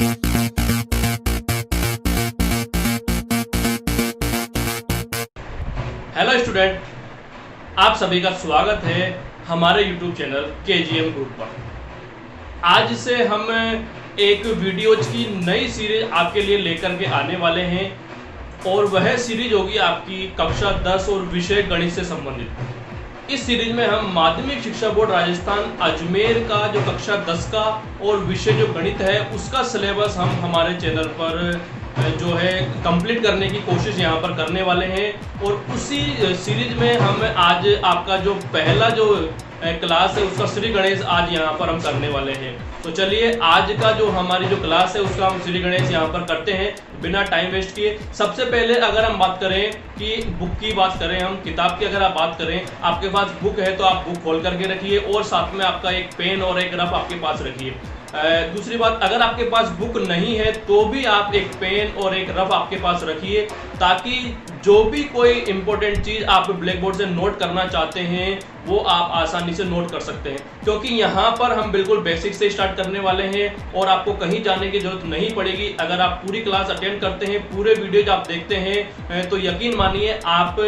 Hello student, आप सभी का स्वागत है हमारे YouTube चैनल KGM ग्रुप पर। आज से हम एक वीडियोज की नई सीरीज आपके लिए लेकर के आने वाले हैं और वह सीरीज होगी आपकी कक्षा 10 और विषय गणित से संबंधित। इस सीरीज में हम माध्यमिक शिक्षा बोर्ड राजस्थान अजमेर का जो कक्षा 10 का और विषय जो गणित है उसका सिलेबस हम हमारे चैनल पर जो है कंप्लीट करने की कोशिश यहाँ पर करने वाले हैं। और उसी सीरीज में हम आज आपका जो पहला जो क्लास है उसका श्री गणेश आज यहाँ पर हम करने वाले हैं। तो चलिए आज का जो हमारी जो क्लास है उसका हम श्री गणेश यहाँ पर करते हैं बिना टाइम वेस्ट किए। सबसे पहले अगर हम बात करें कि बुक की बात करें, हम किताब की अगर आप बात करें, आपके पास बुक है तो आप बुक खोल करके रखिए और साथ में आपका एक पेन और एक रफ आपके पास रखिए। दूसरी बात, अगर आपके पास बुक नहीं है तो भी आप एक पेन और एक रफ आपके पास रखिए ताकि जो भी कोई इंपॉर्टेंट चीज़ आप ब्लैक बोर्ड से नोट करना चाहते हैं वो आप आसानी से नोट कर सकते हैं, क्योंकि यहाँ पर हम बिल्कुल बेसिक से स्टार्ट करने वाले हैं और आपको कहीं जाने की जरूरत नहीं पड़ेगी। अगर आप पूरी क्लास अटेंड करते हैं, पूरे वीडियोज आप देखते हैं तो यकीन मानिए आप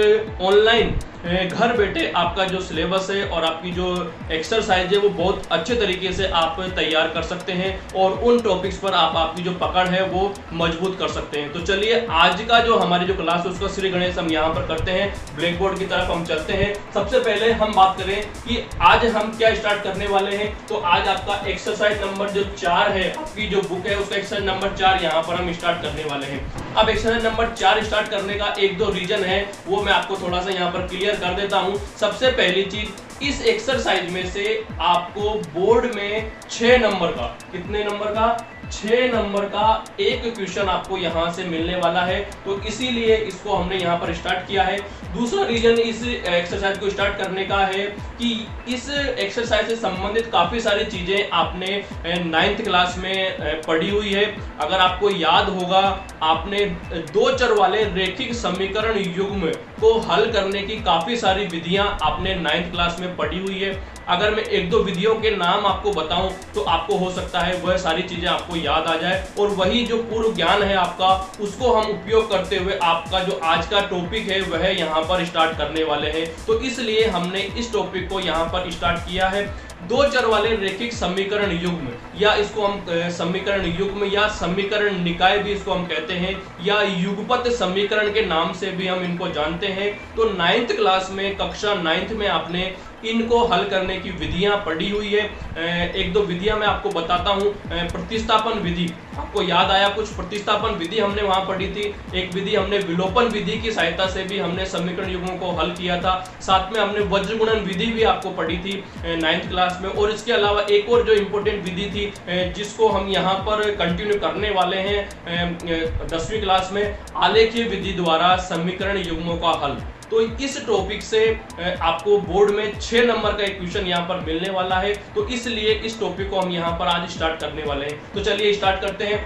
ऑनलाइन घर बैठे आपका जो सिलेबस है और आपकी जो एक्सरसाइज है वो बहुत अच्छे तरीके से आप तैयार कर सकते हैं और उन टॉपिक्स पर आप आपकी जो पकड़ है वो मजबूत कर सकते हैं। तो चलिए आज का जो हमारी जो क्लास है उसका श्री गणेश हम यहाँ पर करते हैं। ब्लैक बोर्ड की तरफ हम चलते हैं। सबसे पहले हम बात करें कि आज हम क्या स्टार्ट करने वाले हैं, तो आज आपका एक्सरसाइज नंबर जो 4 है, आपकी जो बुक है उसका एक्सरसाइज नंबर 4 यहाँ पर हम स्टार्ट करने वाले हैं। अब एक्सरसाइज नंबर 4 स्टार्ट करने का एक दो रीजन है वो मैं आपको थोड़ा सा यहाँ पर क्लियर कर देता हूँ। सबसे पहली चीज, इस एक्सरसाइज में से आपको बोर्ड में 6 नंबर का, कितने नंबर का, 6 नंबर का एक क्वेश्चन आपको यहां से मिलने वाला है, तो इसीलिए इसको हमने यहां पर स्टार्ट किया है। दूसरा रीजन इस एक्सरसाइज को स्टार्ट करने का है कि इस एक्सरसाइज से संबंधित काफी सारी चीजें आपने 9th क्लास में पढ़ी हुई है। अगर आपको याद होगा, आपने दो चर वाले रैखिक समीकरण युग्म को हल करने की काफी सारी विधियां आपने 9th क्लास में पढ़ी हुई है। अगर मैं एक दो विधियों के नाम आपको बताऊं तो आपको हो सकता है वह सारी चीजें आपको याद आ जाए और वही जो पूर्व ज्ञान है आपका उसको हम उपयोग करते हुए आपका जो आज का टॉपिक है वह यहाँ पर स्टार्ट करने वाले हैं। तो इसलिए हमने इस टॉपिक को यहाँ पर स्टार्ट किया है। दो चर वाले रैखिक समीकरण युग्म, या इसको हम समीकरण युग्म या समीकरण निकाय भी इसको हम कहते हैं, या युगपत समीकरण के नाम से भी हम इनको जानते हैं। तो 9th क्लास में, कक्षा 9th में आपने इनको हल करने की विधियां पढ़ी हुई है। एक दो विधियां मैं आपको बताता हूं। प्रतिस्थापन विधि, आपको याद आया कुछ? प्रतिस्थापन विधि हमने वहां पढ़ी थी। एक विधि हमने विलोपन विधि की सहायता से भी हमने समीकरण युग्मों को हल किया था। साथ में हमने वज्र गुणन विधि भी आपको पढ़ी थी 9th क्लास में। और इसके अलावा एक और जो इम्पोर्टेंट विधि थी जिसको हम यहाँ पर कंटिन्यू करने वाले हैं 10वीं क्लास में, आलेखीय विधि द्वारा समीकरण युग्मों का हल। तो इस टॉपिक से आपको बोर्ड में 6 नंबर का एक क्वेश्चन यहाँ पर मिलने वाला है, तो इसलिए इस टॉपिक को हम यहाँ पर आज स्टार्ट करने वाले हैं। तो चलिए स्टार्ट करते हैं।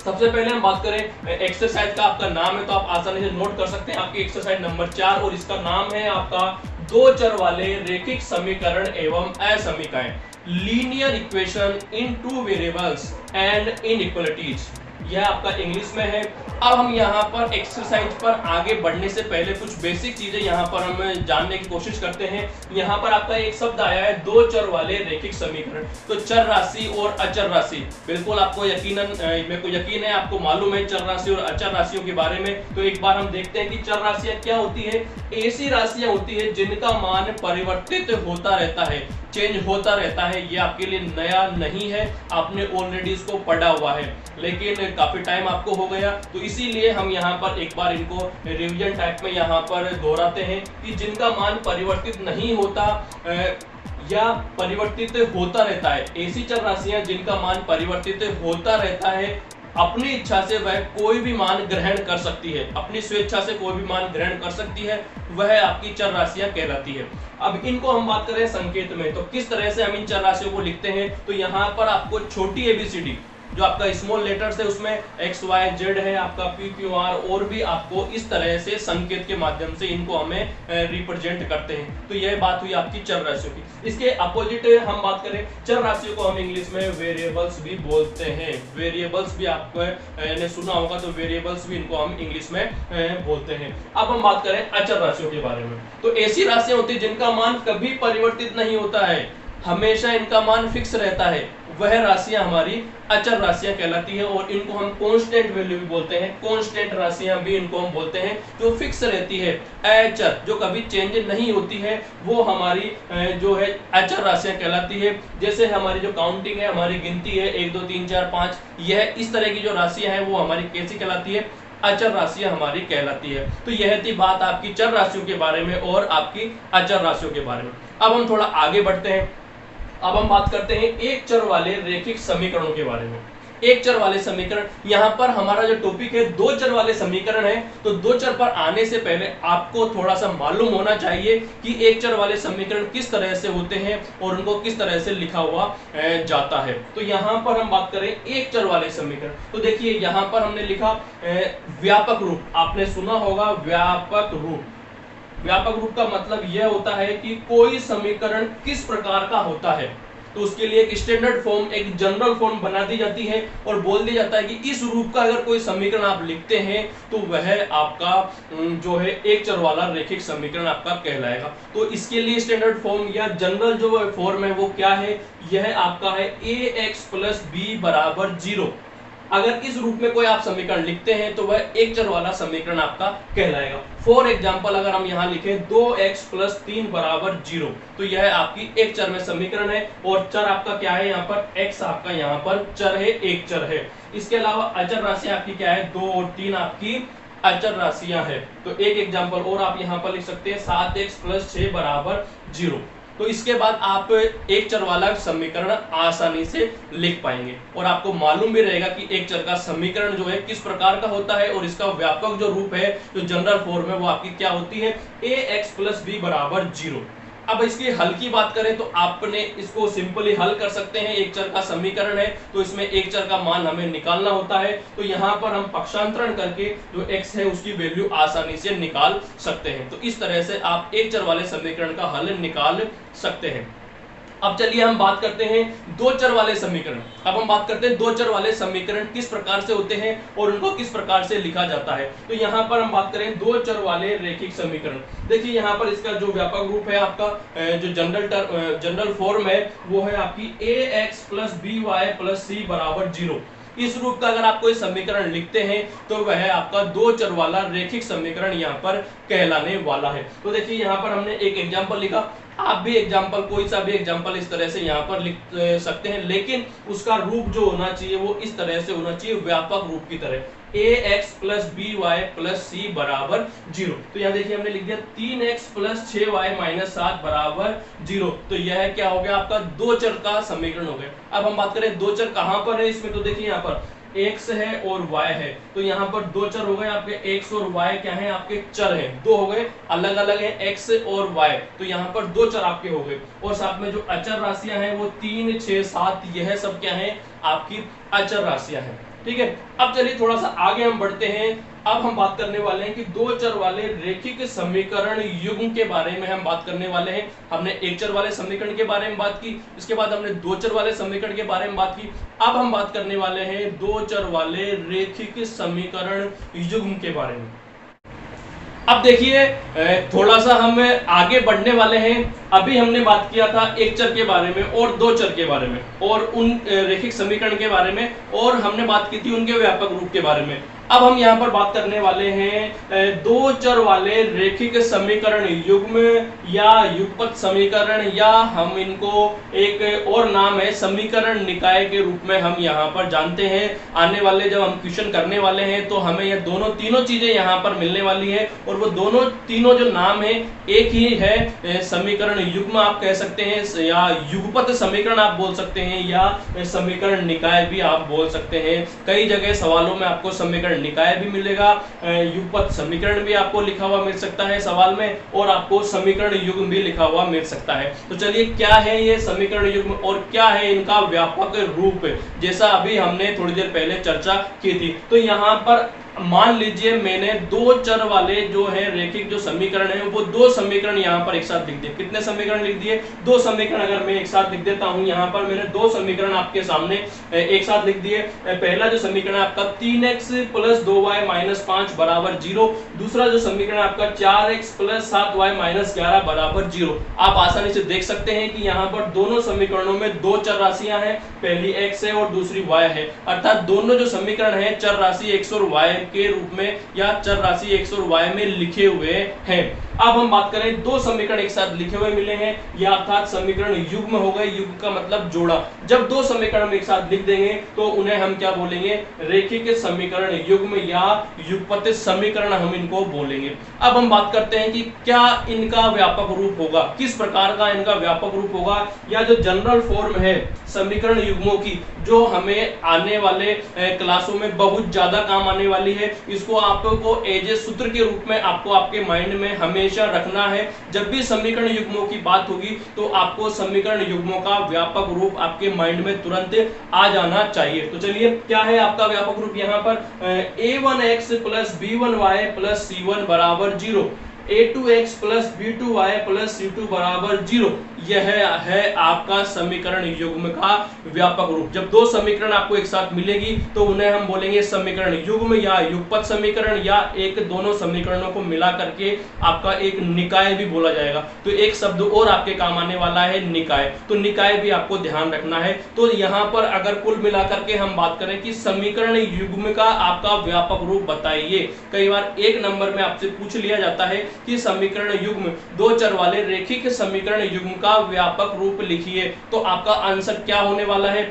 सबसे पहले हम बात करें एक्सरसाइज का, आपका नाम है तो आप आसानी से नोट कर सकते हैं। आपकी एक्सरसाइज नंबर 4 और इसका नाम है आपका दो चर वाले रैखिक समीकरण एवं असमीकाएं, linear equation in two variables and inequalities. यह आपका इंग्लिश में है। अब हम यहाँ पर एक्सरसाइज पर आगे बढ़ने से पहले कुछ बेसिक चीजें यहाँ पर हम जानने की कोशिश करते हैं। यहाँ पर आपका एक शब्द आया है दो चर वाले रैखिक समीकरण। तो चर राशि और अचर राशि, बिल्कुल आपको यकीनन, मेरे को यकीन है आपको मालूम है चर राशि और अचर राशियों के बारे में। तो एक बार हम देखते हैं कि चर राशियां क्या होती है। ऐसी राशियां होती है जिनका मान परिवर्तित होता रहता है, चेंज होता रहता है। ये आपके लिए नया नहीं है, आपने ऑलरेडी इसको पढ़ा हुआ है, लेकिन काफी टाइम आपको हो गया, तो इसीलिए हम यहाँ पर एक बार इनको रिवीजन टाइप में यहाँ पर दोहराते हैं कि जिनका मान परिवर्तित नहीं होता या परिवर्तित होता रहता है। ऐसी चर राशियां जिनका मान परिवर्तित होता रहता है, अपनी इच्छा से वह कोई भी मान ग्रहण कर सकती है, अपनी स्वेच्छा से कोई भी मान ग्रहण कर सकती है, वह आपकी चर राशियां कहलाती है। अब इनको हम बात करें संकेत में, तो किस तरह से हम इन चर राशियों को लिखते हैं। तो यहाँ पर आपको छोटी एबीसीडी, जो आपका स्मॉल लेटर्स है उसमें एक्स वाई जेड है, आपका पी क्यू आर, और भी आपको इस तरह से संकेत के माध्यम से इनको हमें रिप्रेजेंट करते हैं। तो यह बात हुई आपकी चर राशियों की। इसके अपोजिट हम बात करें, चर राशियों को हम इंग्लिश में वेरिएबल्स भी बोलते हैं। वेरिएबल्स भी आपने सुना होगा, तो वेरिएबल्स भी इनको हम इंग्लिश में बोलते हैं। अब हम बात करें अचर राशियों के बारे में, तो ऐसी राशियां होती है जिनका मान कभी परिवर्तित नहीं होता है, हमेशा इनका मान फिक्स रहता है, वह राशियां हमारी अचर राशियां कहलाती है। और इनको हम कांस्टेंट वैल्यू भी बोलते हैं, कांस्टेंट राशियां भी इनको हम बोलते हैं, जो फिक्स रहती है। अचर जो कभी चेंज नहीं होती है, वो हमारी जो है अचर राशियां कहलाती है। जैसे हमारी जो काउंटिंग है, हमारी गिनती है 1 2 3 4 5, यह इस तरह की जो राशियां हैं वो हमारी कैसी कहलाती है, अचर राशियां हमारी कहलाती है। तो यह थी बात आपकी चर राशियों के बारे में और आपकी अचर राशियों के बारे में। अब हम थोड़ा आगे बढ़ते हैं। अब हम बात करते हैं एक चर वाले रैखिक समीकरणों के बारे में। एक चर वाले समीकरण, यहां पर हमारा जो टॉपिक है दो चर वाले समीकरण है, तो दो चर पर आने से पहले आपको थोड़ा सा मालूम होना चाहिए कि एक चर वाले समीकरण किस तरह से होते हैं और उनको किस तरह से लिखा हुआ जाता है। तो यहां पर हम बात करें एक चर वाले समीकरण, तो देखिए यहां पर हमने लिखा व्यापक रूप, आपने सुना होगा व्यापक रूप। व्यापक रूप का मतलब यह होता है कि कोई समीकरण किस प्रकार का होता है, तो उसके लिए एक स्टैंडर्ड फॉर्म, एक जनरल फॉर्म बना दी जाती है और बोल दिया जाता है कि इस रूप का अगर कोई समीकरण आप लिखते हैं तो वह आपका जो है एक चर वाला रैखिक समीकरण आपका कहलाएगा। तो इसके लिए स्टैंडर्ड फॉर्म या जनरल जो फॉर्म है वो क्या है, यह आपका है ax + b = 0। अगर इस रूप में कोई आप समीकरण लिखते हैं तो वह एक चर वाला समीकरण आपका कहलाएगा। फॉर एग्जांपल अगर हम यहां लिखें 2x + 3 = 0, तो यह आपकी एक चर में समीकरण है और चर आपका क्या है, यहाँ पर x आपका यहाँ पर चर है, एक चर है। इसके अलावा अचर राशि आपकी क्या है, 2 और 3 आपकी अचर राशियां है। तो एक एग्जांपल और आप यहाँ पर लिख सकते हैं 7x + 6 = 0। तो इसके बाद आप एक चर वाला समीकरण आसानी से लिख पाएंगे और आपको मालूम भी रहेगा कि एक चर का समीकरण जो है किस प्रकार का होता है और इसका व्यापक जो रूप है, जो जनरल फॉर्म है, वो आपकी क्या होती है, ax + b = 0। अब इसकी हल की बात करें तो आपने इसको सिंपली हल कर सकते हैं। एक चर का समीकरण है तो इसमें एक चर का मान हमें निकालना होता है, तो यहाँ पर हम पक्षांतरण करके जो x है उसकी वैल्यू आसानी से निकाल सकते हैं। तो इस तरह से आप एक चर वाले समीकरण का हल निकाल सकते हैं। अब चलिए हम बात करते हैं दो चर वाले समीकरण। अब हम बात करते हैं दो चर वाले समीकरण किस प्रकार से होते हैं और उनको किस प्रकार से लिखा जाता है। तो यहाँ पर हम बात करें दो चर वाले रैखिक समीकरण। देखिए यहाँ पर इसका जो व्यापक रूप है, आपका जो जनरल फॉर्म है वो है आपकी ax + by + c = 0। इस रूप का अगर आप कोई समीकरण लिखते हैं तो वह आपका दो चर वाला रैखिक समीकरण यहाँ पर कहलाने वाला है। तो देखिए यहाँ पर हमने एक एग्जांपल लिखा, आप भी एग्जांपल, कोई सा भी एग्जांपल इस तरह से यहाँ पर लिख सकते हैं, लेकिन उसका रूप जो होना चाहिए वो इस तरह से होना चाहिए, व्यापक रूप की तरह, ax + by + c = 0। तो यहाँ देखिए हमने लिख दिया 3x + 6y - 7 = 0। तो यह क्या हो गया, आपका दो चर का समीकरण हो गया। अब हम बात करें दो चर कहां पर है इसमें, तो देखिए यहाँ पर x है और y है, तो यहाँ पर दो चर हो गए आपके, x और y क्या है, आपके चर हैं, दो हो गए, अलग अलग है x और y, तो यहाँ पर दो चर आपके हो गए। और साथ में जो अचर राशियां हैं वो 3 6 7, यह सब क्या है, आपकी अचर राशियां हैं। ठीक है, अब चलिए थोड़ा सा आगे हम बढ़ते हैं। अब हम बात करने वाले हैं कि दो चर वाले रैखिक समीकरण युग्म के बारे में हम बात करने वाले हैं। हमने एक चर वाले समीकरण के बारे में बात की, इसके बाद हमने दो चर वाले समीकरण के बारे में बात की। अब हम बात करने वाले हैं दो चर वाले रैखिक समीकरण युग्म के बारे में। अब देखिए थोड़ा सा हम आगे बढ़ने वाले हैं। अभी हमने बात किया था एक चर के बारे में और दो चर के बारे में और उन रैखिक समीकरण के बारे में, और हमने बात की थी उनके व्यापक रूप के बारे में। अब हम यहाँ पर बात करने वाले हैं दो चर वाले रैखिक समीकरण युग्म या युगपत समीकरण, या हम इनको एक और नाम है समीकरण निकाय के रूप में हम यहाँ पर जानते हैं। आने वाले जब हम क्वेश्चन करने वाले हैं तो हमें ये दोनों तीनों चीजें यहाँ पर मिलने वाली है और वो दोनों तीनों जो नाम है एक ही है, समीकरण समीकरण युग्म आप कह सकते हैं, या युगपत समीकरण आप बोल सकते हैं, या समीकरण निकाय भी आप बोल सकते हैं। कई जगह सवालों में आपको समीकरण निकाय भी मिलेगा, युगपत समीकरण भी आपको लिखा हुआ मिल सकता है सवाल में, और आपको समीकरण युग्म भी लिखा हुआ मिल सकता है। तो चलिए क्या है ये समीकरण युग्म और क्या है इनका व्यापक रूप, जैसा अभी हमने थोड़ी देर पहले चर्चा की थी। तो यहाँ पर मान लीजिए मैंने दो चर वाले जो है रेखिक जो समीकरण है वो दो समीकरण यहाँ पर एक साथ लिख दिए। कितने समीकरण लिख दिए? दो समीकरण अगर मैं एक साथ लिख देता हूँ, यहाँ पर मैंने दो समीकरण आपके सामने एक साथ लिख दिए। पहला जो समीकरण आपका 3x + 2y - 5 = 0, दूसरा जो समीकरण आपका 4x + 7y - 11 = 0। आप आसानी से देख सकते हैं कि यहाँ पर दोनों समीकरणों में दो चर राशियां हैं, पहली x है और दूसरी y है, अर्थात दोनों जो समीकरण है चर राशि x और y के रूप में या चर राशि x और y में लिखे हुए हैं। अब हम बात करें दो समीकरण एक साथ लिखे हुए मिले हैं, या अर्थात समीकरण युग्म हो गए। युग्म का मतलब जोड़ा। जब दो समीकरण हम एक साथ लिख देंगे तो उन्हें हम क्या बोलेंगे? रेखिक समीकरण युग्म या युगपत समीकरण हम इनको बोलेंगे। अब हम बात करते हैं कि क्या इनका व्यापक रूप होगा, किस प्रकार का इनका व्यापक रूप होगा, या जो जनरल फॉर्म है समीकरण युग्मों की, जो हमें आने वाले क्लासों में बहुत ज्यादा काम आने वाली है। इसको आपको एज ए सूत्र के रूप में आपको आपके माइंड में हमेशा रखना है। जब भी समीकरण युग्मों की बात होगी तो आपको समीकरण युग्मों का व्यापक रूप आपके माइंड में तुरंत आ जाना चाहिए। तो चलिए क्या है आपका व्यापक रूप यहाँ पर? a1x + b1y + c1 = 0, a2x + b2y + c2 = 0। यह है आपका समीकरण युग्म का व्यापक रूप। जब दो समीकरण आपको एक साथ मिलेगी तो उन्हें हम बोलेंगे समीकरण युग्म या युगपत समीकरण, या एक दोनों समीकरणों को मिला करके आपका एक निकाय भी बोला जाएगा। तो एक शब्द और आपके काम आने वाला है निकाय, तो निकाय भी आपको ध्यान रखना है। तो यहाँ पर अगर कुल मिलाकर के हम बात करें कि समीकरण युग्म का आपका व्यापक रूप बताइए, कई बार एक नंबर में आपसे पूछ लिया जाता है कि समीकरण युग्म दो चर वाले रेखिक समीकरण युग्म का व्यापक रूप लिखिए, तो आपका आंसर क्या होने वाला है?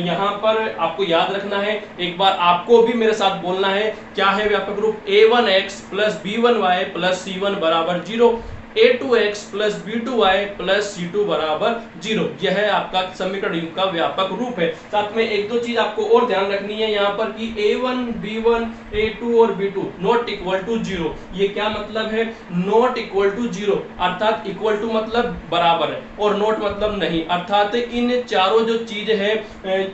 यहाँ पर आपको याद रखना है, एक बार आपको भी मेरे साथ बोलना है। क्या है व्यापक रूप? a1x + b1y + c1 = 0, a2x + b2y + c2 = 0। यह है आपका समीकरण युग्म का व्यापक रूप है। साथ में एक दो चीज आपको और ध्यान रखनी है यहाँ पर कि a1, b1, a2 और b2 नॉट इक्वल टू 0। ये क्या मतलब है? नॉट इक्वल टू 0 अर्थात इक्वल टू मतलब बराबर है और नॉट मतलब नहीं, अर्थात इन चारों जो चीज है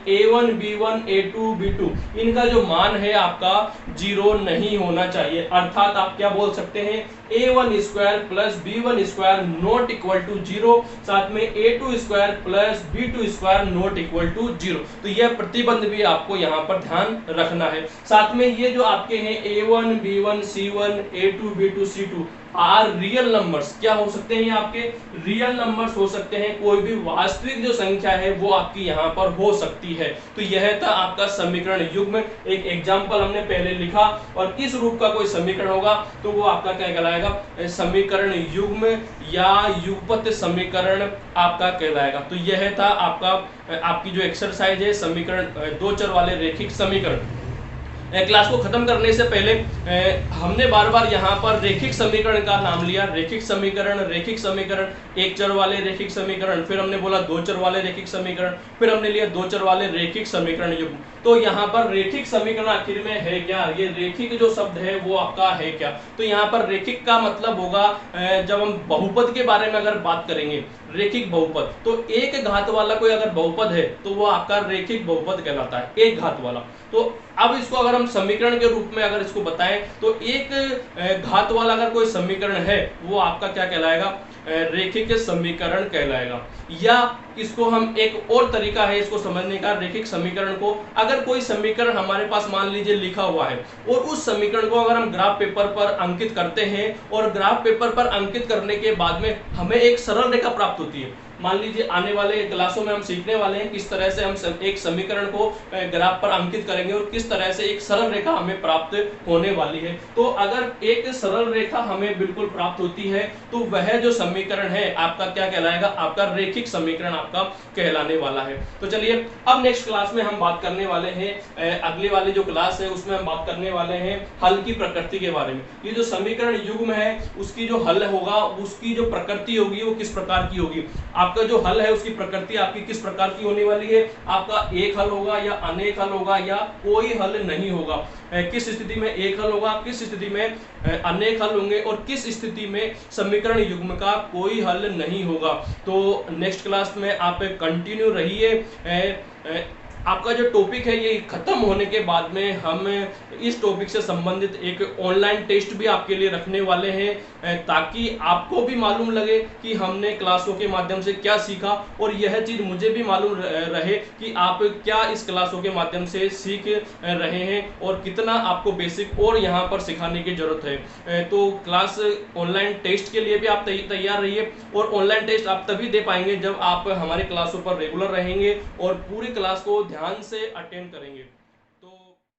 a1, b1, a2, b2 इनका जो मान है आपका 0 नहीं होना चाहिए। अर्थात आप क्या बोल सकते हैं? a1² + b1² not equal to 0, साथ में a2² + b2² not equal to 0। तो यह प्रतिबंध भी आपको यहाँ पर ध्यान रखना है। साथ में ये जो आपके हैं a1, b1, c1, a2, b2, c2 are real numbers. क्या हो सकते हैं? ये आपके रियल नंबर्स हो सकते हैं। कोई भी वास्तविक जो संख्या है वो आपकी यहाँ पर हो सकती है। तो यह था आपका समीकरण युग्म। एक एग्जाम्पल हमने पहले लिखा, और इस रूप का कोई समीकरण होगा तो वो आपका क्या कहलाएगा? समीकरण युग्म या युगपत समीकरण आपका कहलाएगा। तो यह था आपकी जो एक्सरसाइज है समीकरण दो चर वाले रेखिक समीकरण। क्लास को खत्म करने से पहले हमने बार बार यहाँ पर रेखिक समीकरण का नाम लिया। रेखिक समीकरण, एक चर वाले रेखिक समीकरण, फिर हमने बोला दो चर वाले रेखिक समीकरण, फिर हमने लिया दो चर वाले रेखिक समीकरण युग्म। तो यहाँ पर रेखिक समीकरण आखिर में है क्या? ये रेखिक जो शब्द है वो आपका है क्या? तो यहाँ पर रेखिक का मतलब होगा, जब हम बहुपद के बारे में अगर बात करेंगे, रेखिक बहुपद, तो एक घात वाला कोई अगर बहुपद है तो वो आपका रेखिक बहुपद कहलाता है, एक घात वाला। तो अब इसको अगर हम समीकरण के रूप में अगर इसको बताएं तो एक घात वाला अगर कोई समीकरण है वो आपका क्या कहलाएगा? रेखिक समीकरण कहलाएगा। या इसको हम एक और तरीका है इसको समझने का, रेखिक समीकरण को, अगर कोई समीकरण हमारे पास मान लीजिए लिखा हुआ है और उस समीकरण को अगर हम ग्राफ पेपर पर अंकित करते हैं और ग्राफ पेपर पर अंकित करने के बाद में हमें एक सरल रेखा प्राप्त होती है, मान लीजिए आने वाले क्लासों में हम सीखने वाले हैं किस तरह से हम एक समीकरण को ग्राफ पर अंकित करेंगे और किस तरह से एक सरल रेखा हमें प्राप्त होने वाली है। तो अगर एक सरल रेखा हमें बिल्कुल प्राप्त होती है तो वह जो समीकरण है आपका क्या कहलाएगा, आपका रेखिक समीकरण आपका कहलाने वाला है। तो चलिए अब नेक्स्ट क्लास में हम बात करने वाले हैं, अगले वाले जो क्लास है उसमें हम बात करने वाले हैं हल की प्रकृति के बारे में। ये जो समीकरण युग्म है उसकी जो हल होगा उसकी जो प्रकृति होगी वो किस प्रकार की होगी, आपका जो हल है उसकी प्रकृति आपकी किस प्रकार की होने वाली है, आपका एक हल होगा या अनेक हल होगा या कोई हल नहीं होगा, किस स्थिति में एक हल होगा, किस स्थिति में अनेक हल होंगे और किस स्थिति में समीकरण युग्म का कोई हल नहीं होगा। तो नेक्स्ट क्लास में आप कंटिन्यू रहिए। आपका जो टॉपिक है ये खत्म होने के बाद में हम इस टॉपिक से संबंधित एक ऑनलाइन टेस्ट भी आपके लिए रखने वाले हैं ताकि आपको भी मालूम लगे कि हमने क्लासों के माध्यम से क्या सीखा और यह चीज़ मुझे भी मालूम रहे कि आप क्या इस क्लासों के माध्यम से सीख रहे हैं और कितना आपको बेसिक और यहाँ पर सिखाने की जरूरत है। तो क्लास ऑनलाइन टेस्ट के लिए भी आप तैयार रहिए और ऑनलाइन टेस्ट आप तभी दे पाएंगे जब आप हमारे क्लासों पर रेगुलर रहेंगे और पूरी क्लास को ध्यान से अटेंड करेंगे।